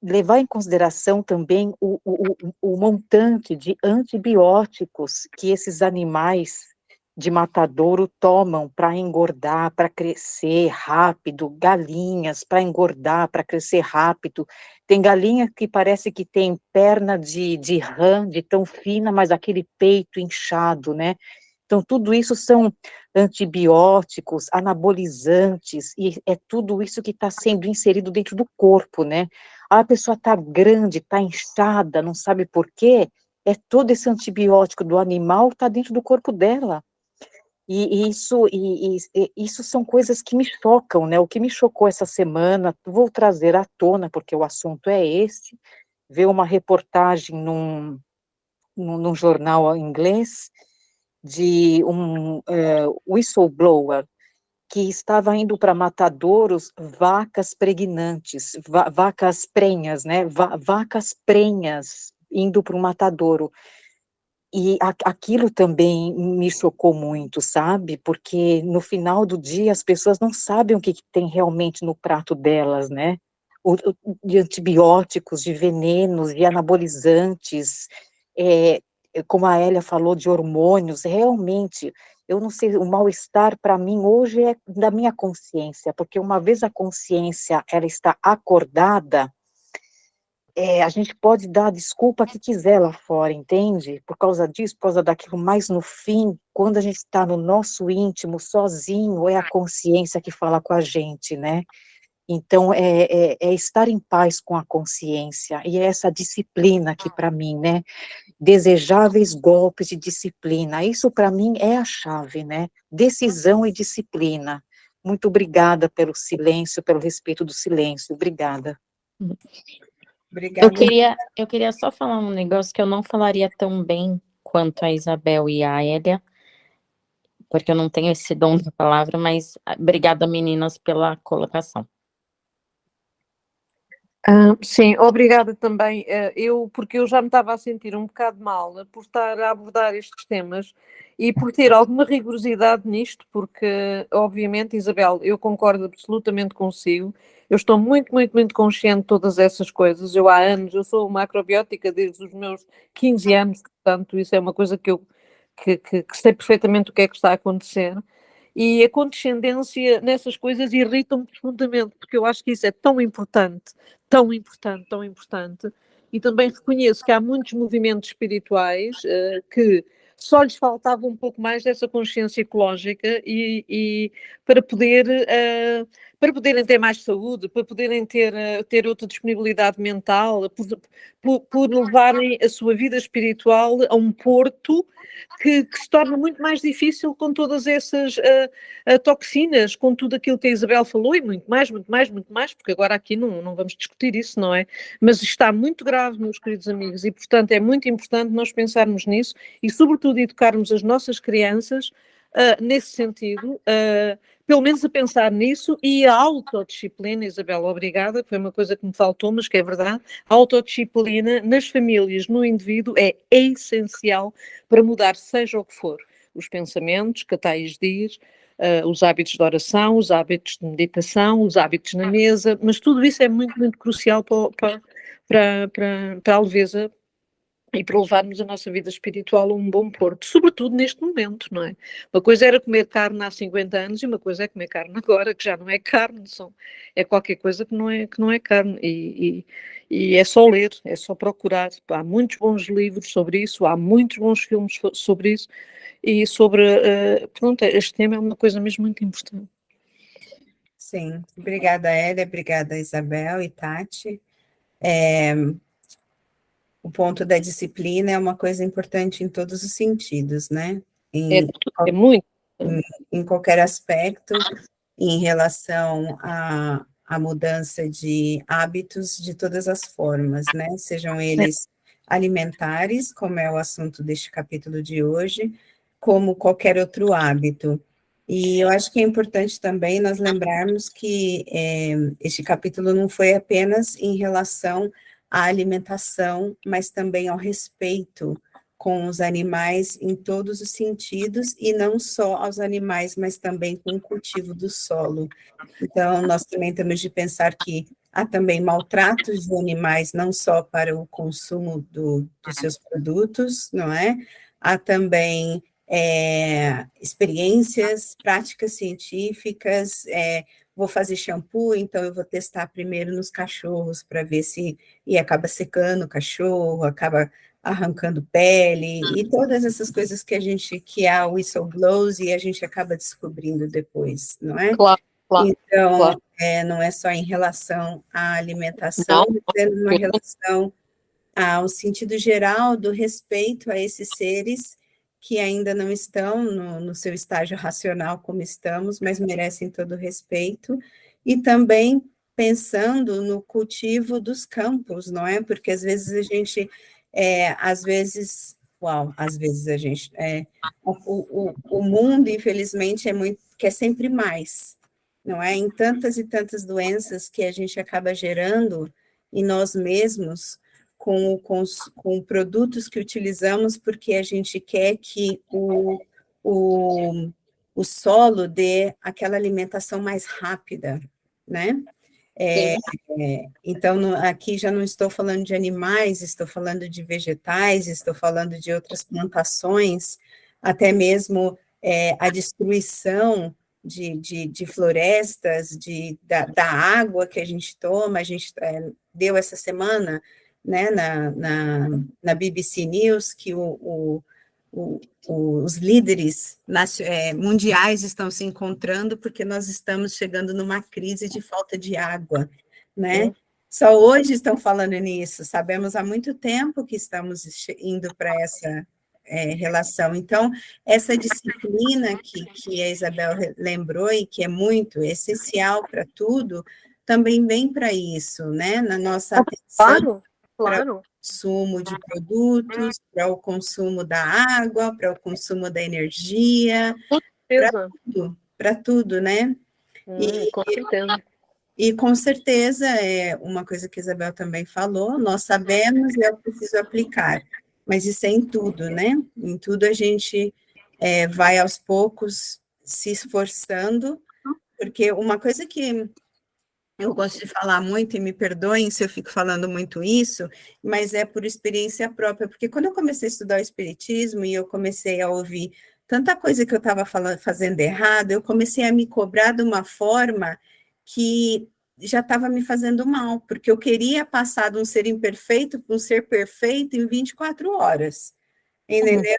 levar em consideração também o montante de antibióticos que esses animais de matadouro tomam para engordar, para crescer rápido, galinhas para engordar, para crescer rápido. Tem galinha que parece que tem perna de rã, de tão fina, mas aquele peito inchado, né? Então, tudo isso são antibióticos, anabolizantes, e é tudo isso que está sendo inserido dentro do corpo, né? A pessoa está grande, está inchada, não sabe por quê, é todo esse antibiótico do animal está dentro do corpo dela. Isso são coisas que me chocam, né? O que me chocou essa semana, vou trazer à tona, porque o assunto é esse, ver uma reportagem num jornal inglês, de um whistleblower que estava indo para matadouros vacas pregnantes, vacas prenhas, né? Vacas prenhas indo para um matadouro. E aquilo também me chocou muito, sabe? Porque no final do dia as pessoas não sabem o que tem realmente no prato delas, né? De antibióticos, de venenos, de anabolizantes, é, como a Hélia falou, de hormônios, realmente, eu não sei, o mal-estar para mim hoje é da minha consciência, porque uma vez a consciência, ela está acordada, a gente pode dar a desculpa que quiser lá fora, entende? Por causa disso, por causa daquilo, mas no fim, quando a gente está no nosso íntimo, sozinho, é a consciência que fala com a gente, né? Então, é estar em paz com a consciência, e é essa disciplina aqui para mim, né? Desejáveis golpes de disciplina, isso para mim é a chave, né? Decisão e disciplina. Muito obrigada pelo silêncio, pelo respeito do silêncio, obrigada. Obrigada. Eu queria só falar um negócio que eu não falaria tão bem quanto a Isabel e a Hélia, porque eu não tenho esse dom da palavra, mas obrigada, meninas, pela colocação. Sim, obrigada também. Porque eu já me estava a sentir um bocado mal por estar a abordar estes temas e por ter alguma rigorosidade nisto, porque, obviamente, Isabel, eu concordo absolutamente consigo. Eu estou muito, muito, muito consciente de todas essas coisas. Eu há anos, eu sou macrobiótica desde os meus 15 anos, portanto, isso é uma coisa que eu que sei perfeitamente o que é que está a acontecer. E a condescendência nessas coisas irrita-me profundamente, porque eu acho que isso é tão importante, tão importante, tão importante. E também reconheço que há muitos movimentos espirituais que só lhes faltava um pouco mais dessa consciência ecológica e para para poderem ter mais saúde, para poderem ter outra disponibilidade mental, por levarem a sua vida espiritual a um porto que se torna muito mais difícil com todas essas toxinas, com tudo aquilo que a Isabel falou, e muito mais, porque agora aqui não vamos discutir isso, não é? Mas está muito grave, meus queridos amigos, e portanto é muito importante nós pensarmos nisso e, sobretudo, educarmos as nossas crianças nesse sentido, pelo menos a pensar nisso, e a autodisciplina. Isabel, obrigada, foi uma coisa que me faltou, mas que é verdade, a autodisciplina nas famílias, no indivíduo, é essencial para mudar seja o que for, os pensamentos, que a Thais diz, os hábitos de oração, os hábitos de meditação, os hábitos na mesa, mas tudo isso é muito, muito crucial para a leveza e para levarmos a nossa vida espiritual a um bom porto, sobretudo neste momento, não é? Uma coisa era comer carne há 50 anos e uma coisa é comer carne agora, que já não é carne, é qualquer coisa que não é carne, e é só ler, é só procurar. Há muitos bons livros sobre isso, há muitos bons filmes sobre isso, e pronto, este tema é uma coisa mesmo muito importante. Sim, obrigada, Hélia, obrigada, Isabel e Tati. O ponto da disciplina é uma coisa importante em todos os sentidos, né? É muito. Em qualquer aspecto, em relação à mudança de hábitos de todas as formas, né? Sejam eles alimentares, como é o assunto deste capítulo de hoje, como qualquer outro hábito. E eu acho que é importante também nós lembrarmos que este capítulo não foi apenas em relação à alimentação, mas também ao respeito com os animais em todos os sentidos, e não só aos animais, mas também com o cultivo do solo. Então, nós também temos de pensar que há também maltratos de animais, não só para o consumo dos seus produtos, não é? Há também experiências, práticas científicas, vou fazer shampoo, então eu vou testar primeiro nos cachorros para ver se... E acaba secando o cachorro, acaba arrancando pele, e todas essas coisas que há o whistleblows e a gente acaba descobrindo depois, não é? Claro. Então, claro. Não é só em relação à alimentação, mas é uma relação ao sentido geral do respeito a esses seres que ainda não estão no seu estágio racional como estamos, mas merecem todo o respeito, e também pensando no cultivo dos campos, não é? Porque às vezes a gente, o mundo, infelizmente, quer sempre mais, não é? Em tantas e tantas doenças que a gente acaba gerando em nós mesmos, com produtos que utilizamos, porque a gente quer que o solo dê aquela alimentação mais rápida, né? Então, aqui já não estou falando de animais, estou falando de vegetais, estou falando de outras plantações, até mesmo a destruição de florestas, da água que a gente toma. A gente deu essa semana, né, na BBC News, que os líderes mundiais estão se encontrando porque nós estamos chegando numa crise de falta de água, né? Só hoje estão falando nisso, sabemos há muito tempo que estamos indo para essa relação. Então, essa disciplina que a Isabel lembrou e que é muito essencial para tudo, também vem para isso, né? Na nossa atenção, para o consumo de produtos, para o consumo da água, para o consumo da energia, para tudo, né? Com certeza. E com certeza, é uma coisa que a Isabel também falou, nós sabemos e é preciso aplicar, mas isso é em tudo, né? Em tudo a gente vai aos poucos se esforçando, porque uma coisa que eu gosto de falar muito, e me perdoem se eu fico falando muito isso, mas é por experiência própria, porque quando eu comecei a estudar o espiritismo e eu comecei a ouvir tanta coisa que eu estava fazendo errado, eu comecei a me cobrar de uma forma que já estava me fazendo mal, porque eu queria passar de um ser imperfeito para um ser perfeito em 24 horas, entendeu?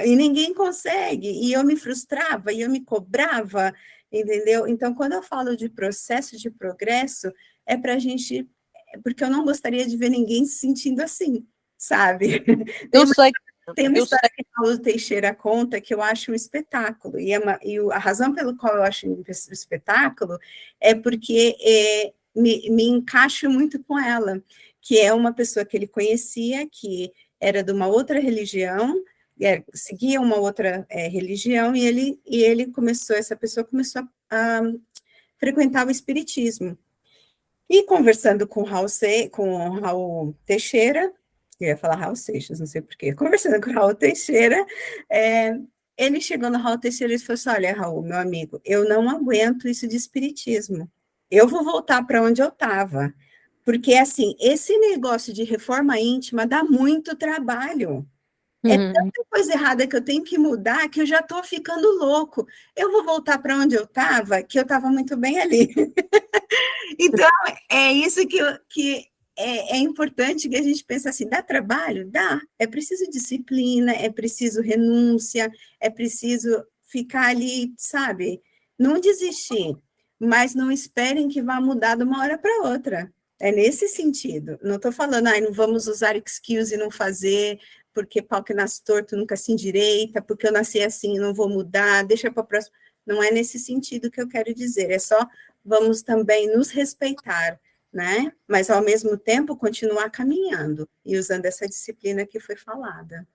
E ninguém consegue, e eu me frustrava, e eu me cobrava, entendeu? Então, quando eu falo de processo de progresso, é para a gente, porque eu não gostaria de ver ninguém se sentindo assim, sabe? Eu sei, Tem uma eu sei. história que Paulo Teixeira conta que eu acho um espetáculo, e a razão pelo qual eu acho um espetáculo é porque me encaixo muito com ela, que é uma pessoa que ele conhecia, que era de uma outra religião, seguia uma outra religião, e ele começou, essa pessoa começou a frequentar o espiritismo. E conversando com o Raul Teixeira, eu ia falar Raul Seixas, não sei porquê, conversando com o Raul Teixeira, ele chegou no Raul Teixeira e falou assim, olha, Raul, meu amigo, eu não aguento isso de espiritismo, eu vou voltar para onde eu estava, porque, assim, esse negócio de reforma íntima dá muito trabalho, é tanta coisa errada que eu tenho que mudar que eu já estou ficando louco, eu vou voltar para onde eu estava, que eu estava muito bem ali. Então, é isso que é importante que a gente pense assim, dá trabalho? Dá. É preciso disciplina, é preciso renúncia, é preciso ficar ali, sabe? Não desistir, mas não esperem que vá mudar de uma hora para outra. É nesse sentido. Não estou falando, não vamos usar excuse e não fazer, porque pau que nasce torto nunca se endireita, porque eu nasci assim e não vou mudar, deixa para o próximo. Não é nesse sentido que eu quero dizer, é só vamos também nos respeitar, né? Mas, ao mesmo tempo, continuar caminhando e usando essa disciplina que foi falada.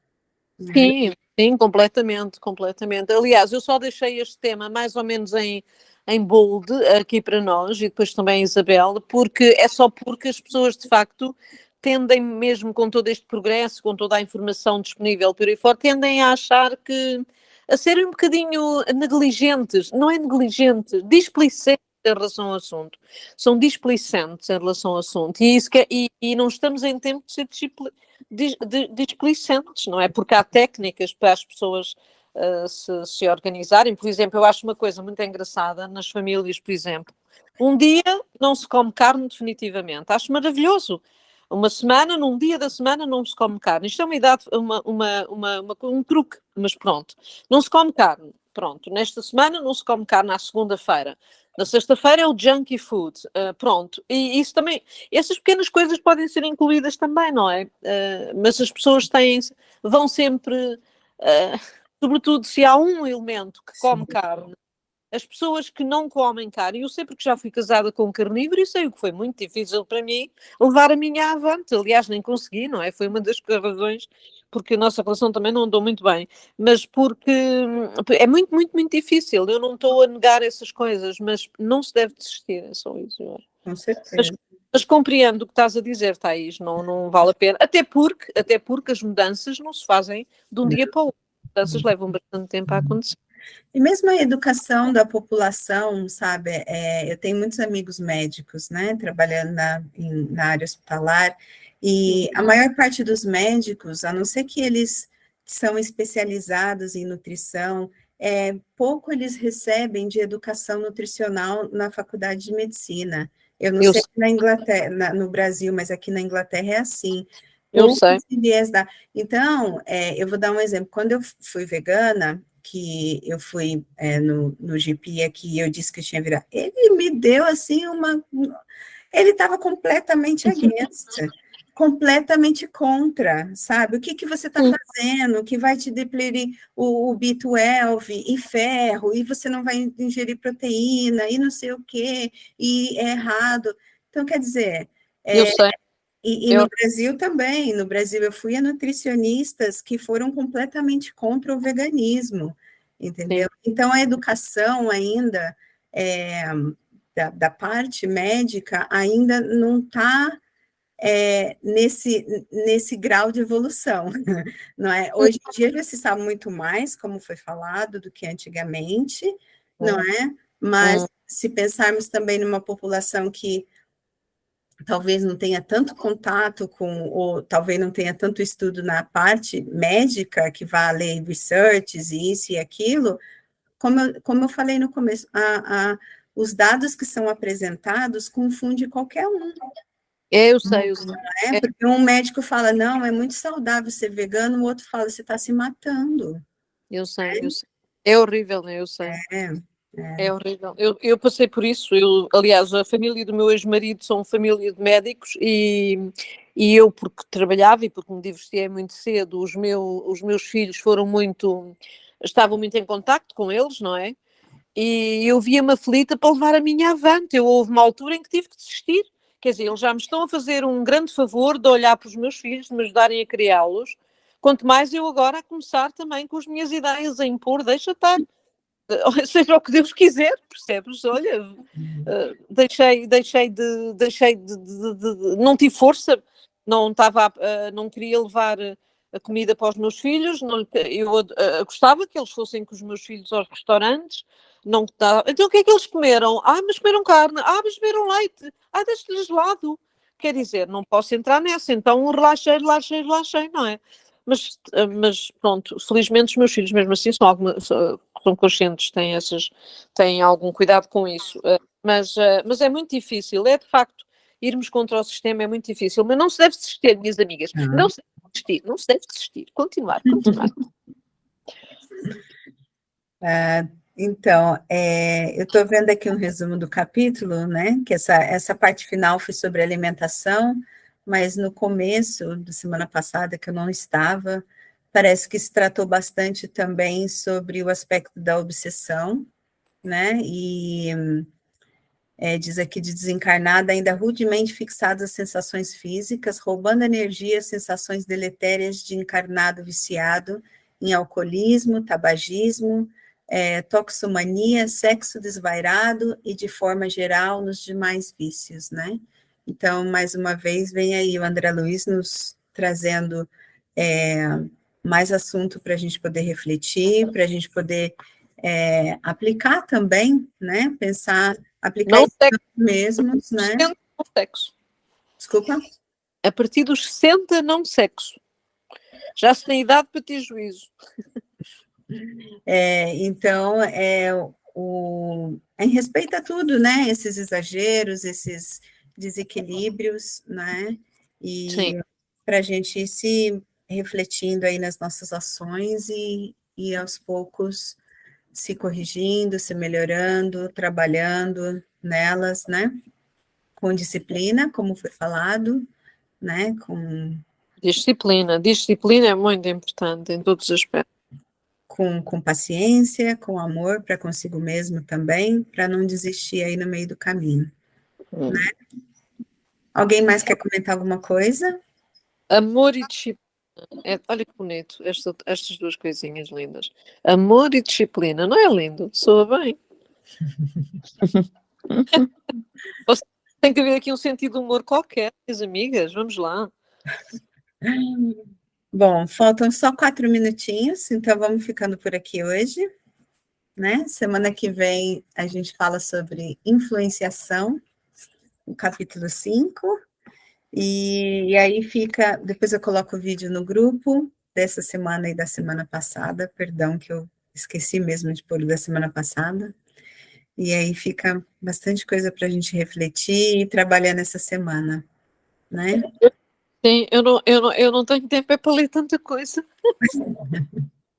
Né? Sim, sim, completamente, completamente. Aliás, eu só deixei este tema mais ou menos em bold aqui para nós e depois também a Isabel, porque é só porque as pessoas de facto tendem mesmo com todo este progresso, com toda a informação disponível por aí fora, tendem a achar que, a serem um bocadinho negligentes, não é negligente, displicentes em relação ao assunto, são displicentes em relação ao assunto e, isso e não estamos em tempo de ser displicentes, não é? Porque há técnicas para as pessoas se organizarem. Por exemplo, eu acho uma coisa muito engraçada nas famílias, por exemplo. Um dia não se come carne definitivamente. Acho maravilhoso. Uma semana, num dia da semana, não se come carne. Isto é um truque, mas pronto. Não se come carne. Pronto. Nesta semana não se come carne à segunda-feira. Na sexta-feira é o junkie food. Pronto. E isso também, essas pequenas coisas podem ser incluídas também, não é? Mas as pessoas vão sempre, sobretudo se há um elemento que come carne, as pessoas que não comem carne, eu sei porque já fui casada com um carnívoro e sei o que foi muito difícil para mim levar a minha avante. Aliás, nem consegui, não é? Foi uma das razões porque a nossa relação também não andou muito bem, mas porque é muito, muito, muito difícil. Eu não estou a negar essas coisas, mas não se deve desistir, é só isso. Eu acho. Com certeza. Mas compreendo o que estás a dizer, Thaís, não vale a pena, até porque as mudanças não se fazem de um dia para o outro, as mudanças levam bastante tempo a acontecer. E mesmo a educação da população, sabe, eu tenho muitos amigos médicos, né, trabalhando na área hospitalar, e a maior parte dos médicos, a não ser que eles são especializados em nutrição, pouco eles recebem de educação nutricional na faculdade de medicina. Eu não sei na Inglaterra, no Brasil, mas aqui na Inglaterra é assim. Eu sei. Então, eu vou dar um exemplo. Quando eu fui vegana, que eu fui no GP aqui, eu disse que eu tinha virado, ele me deu assim ele estava completamente against, completamente contra, sabe? O que você está fazendo? Que vai te deplerir o B12 e ferro, e você não vai ingerir proteína, e não sei o quê, e é errado. Então, quer dizer... eu sei. E no Brasil também, no Brasil eu fui a nutricionistas que foram completamente contra o veganismo, entendeu? Sim. Então a educação ainda, da parte médica, ainda não está nesse grau de evolução, não é? Hoje em dia já se sabe muito mais, como foi falado, do que antigamente, não é? Mas se pensarmos também numa população que talvez não tenha tanto contato ou talvez não tenha tanto estudo na parte médica, que vá ler researches e isso e aquilo, como eu falei no começo, os dados que são apresentados confundem qualquer um. Eu sei. Porque um médico fala, não, é muito saudável ser vegano, o outro fala, você está se matando. Eu sei. É horrível, né? Eu sei. É horrível. Eu passei por isso. Aliás, a família do meu ex-marido são família de médicos e eu, porque trabalhava e porque me divorciei muito cedo, os meus filhos estavam muito em contacto com eles, não é? E eu via-me aflita para levar a minha avante. Houve uma altura em que tive que desistir. Quer dizer, eles já me estão a fazer um grande favor de olhar para os meus filhos, de me ajudarem a criá-los. Quanto mais eu agora a começar também com as minhas ideias a impor, deixa estar. Seja o que Deus quiser, percebes? Olha, não tive força, não queria levar a comida para os meus filhos, eu gostava que eles fossem com os meus filhos aos restaurantes, não dava. Então o que é que eles comeram? Mas comeram carne, mas beberam leite, deixa-lhes gelado. Quer dizer, não posso entrar nessa, então relaxei, não é? Mas pronto, felizmente os meus filhos mesmo assim são conscientes, têm algum cuidado com isso, mas é muito difícil, é de facto, irmos contra o sistema é muito difícil, mas não se deve desistir, minhas amigas, não se deve desistir, não se deve desistir, continuar. Então, eu estou vendo aqui um resumo do capítulo, né? Que essa parte final foi sobre alimentação, mas no começo da semana passada, que eu não estava, parece que se tratou bastante também sobre o aspecto da obsessão, né? E diz aqui de desencarnada, ainda rudemente fixadas às sensações físicas, roubando energia, sensações deletérias de encarnado viciado em alcoolismo, tabagismo, toxomania, sexo desvairado e, de forma geral, nos demais vícios, né? Então, mais uma vez, vem aí o André Luiz nos trazendo mais assunto para a gente poder refletir, para a gente poder aplicar também, né? Pensar, aplicar isso mesmos, né? Não sexo. Desculpa? A partir dos 60, não sexo. Já se tem idade para ter juízo. Então, em respeito a tudo, né? Esses exageros, esses desequilíbrios, né? E para a gente ir se refletindo aí nas nossas ações e aos poucos se corrigindo, se melhorando, trabalhando nelas, né? Com disciplina, como foi falado, né? Disciplina é muito importante em todos os aspectos. Com paciência, com amor para consigo mesmo também, para não desistir aí no meio do caminho, né? Alguém mais quer comentar alguma coisa? Amor e disciplina. Olha que bonito, estas duas coisinhas lindas. Amor e disciplina, não é lindo? Soa bem. Tem que haver aqui um sentido de humor qualquer, minhas amigas, vamos lá. Bom, faltam só 4 minutinhos, então vamos ficando por aqui hoje, né? Semana que vem a gente fala sobre influenciação, o capítulo 5, e aí fica, depois eu coloco o vídeo no grupo dessa semana e da semana passada, perdão que eu esqueci mesmo de pôr o da semana passada, e aí fica bastante coisa para a gente refletir e trabalhar nessa semana, né? Sim, eu não tenho tempo para ler tanta coisa.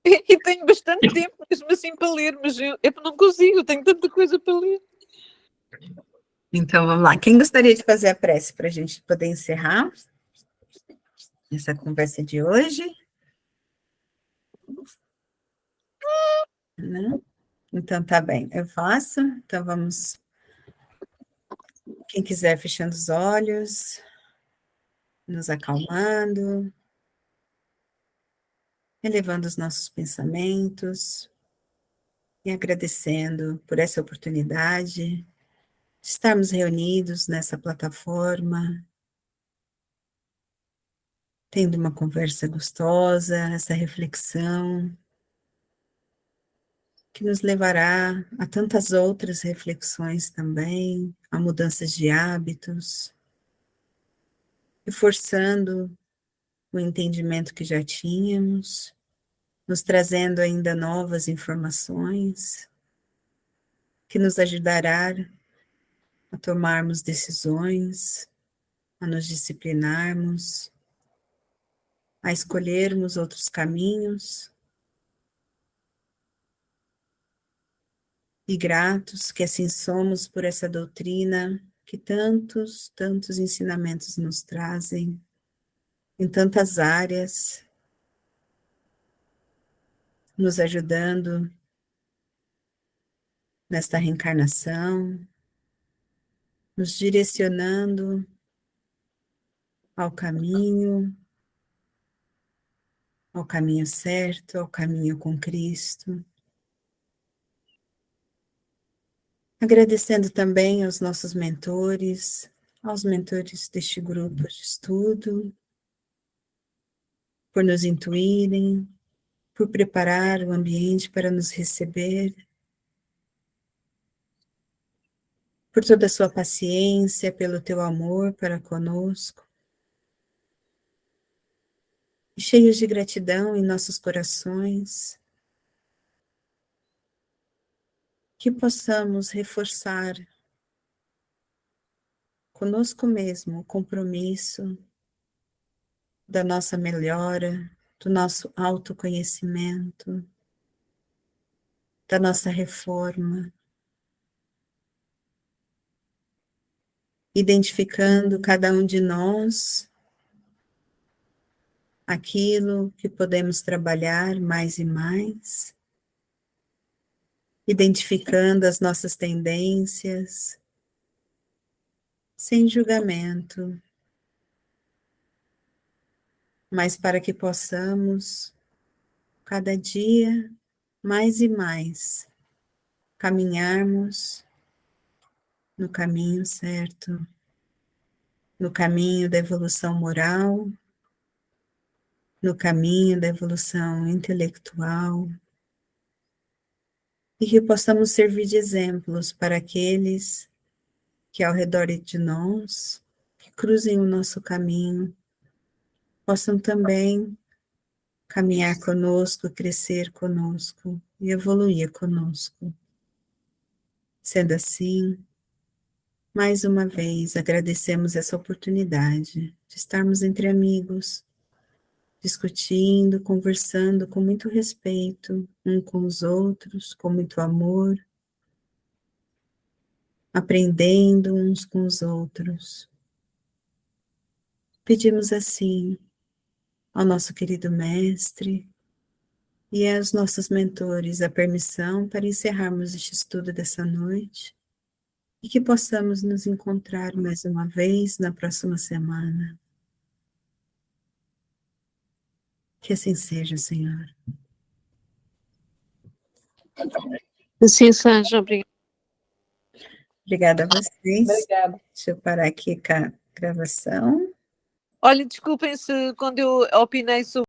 E tenho bastante tempo, mesmo assim, para ler, mas eu não consigo, tenho tanta coisa para ler. Então, vamos lá. Quem gostaria de fazer a prece para a gente poder encerrar essa conversa de hoje? Não? Então, tá bem, eu faço. Então, vamos. Quem quiser, fechando os olhos, nos acalmando, elevando os nossos pensamentos e agradecendo por essa oportunidade de estarmos reunidos nessa plataforma, tendo uma conversa gostosa, essa reflexão, que nos levará a tantas outras reflexões também, a mudanças de hábitos, reforçando o entendimento que já tínhamos, nos trazendo ainda novas informações, que nos ajudará a tomarmos decisões, a nos disciplinarmos, a escolhermos outros caminhos, e gratos que assim somos por essa doutrina que tantos ensinamentos nos trazem em tantas áreas, nos ajudando nesta reencarnação, nos direcionando ao caminho certo, ao caminho com Cristo. Agradecendo também aos nossos mentores, aos mentores deste grupo de estudo, por nos intuírem, por preparar o ambiente para nos receber, por toda a sua paciência, pelo teu amor para conosco. E cheios de gratidão em nossos corações, que possamos reforçar conosco mesmo o compromisso da nossa melhora, do nosso autoconhecimento, da nossa reforma, identificando cada um de nós aquilo que podemos trabalhar mais e mais, identificando as nossas tendências, sem julgamento, mas para que possamos, cada dia, mais e mais, caminharmos no caminho certo, no caminho da evolução moral, no caminho da evolução intelectual, e que possamos servir de exemplos para aqueles que ao redor de nós, que cruzem o nosso caminho, possam também caminhar conosco, crescer conosco e evoluir conosco. Sendo assim, mais uma vez agradecemos essa oportunidade de estarmos entre amigos, discutindo, conversando com muito respeito, um com os outros, com muito amor, aprendendo uns com os outros. Pedimos assim ao nosso querido mestre e aos nossos mentores a permissão para encerrarmos este estudo dessa noite e que possamos nos encontrar mais uma vez na próxima semana. Que assim seja, Senhor. Assim seja, obrigada. Obrigada a vocês. Obrigada. Deixa eu parar aqui com a gravação. Olha, desculpem se quando eu opinei sobre